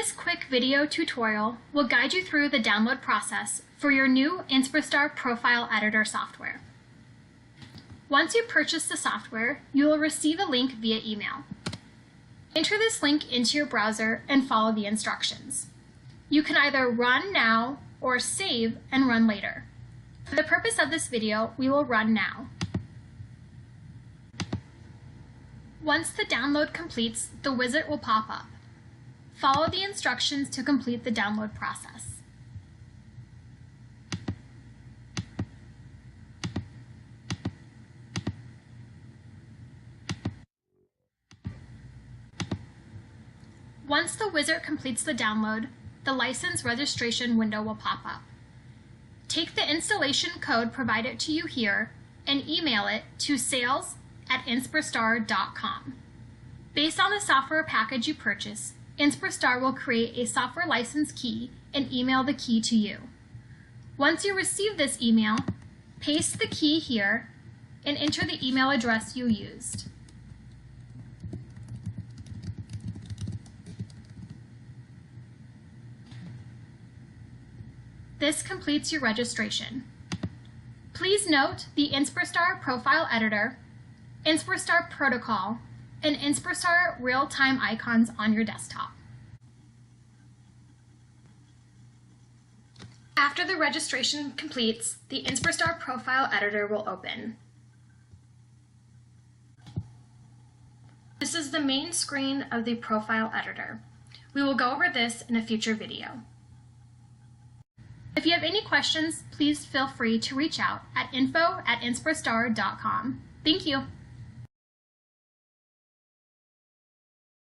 This quick video tutorial will guide you through the download process for your new Inspirstar Profile Editor software. Once you purchase the software, you will receive a link via email. Enter this link into your browser and follow the instructions. You can either run now or save and run later. For the purpose of this video, we will run now. Once the download completes, the wizard will pop up. Follow the instructions to complete the download process. Once the wizard completes the download, the license registration window will pop up. Take the installation code provided to you here and email it to sales@inspirstar.com. Based on the software package you purchase, Inspirstar will create a software license key and email the key to you. Once you receive this email, paste the key here and enter the email address you used. This completes your registration. Please note the Inspirstar Profile Editor, Inspirstar Protocol, and Inspirstar real-time icons on your desktop. After the registration completes, the Inspirstar Profile Editor will open. This is the main screen of the Profile Editor. We will go over this in a future video. If you have any questions, please feel free to reach out at info@inspirstar.com. Thank you.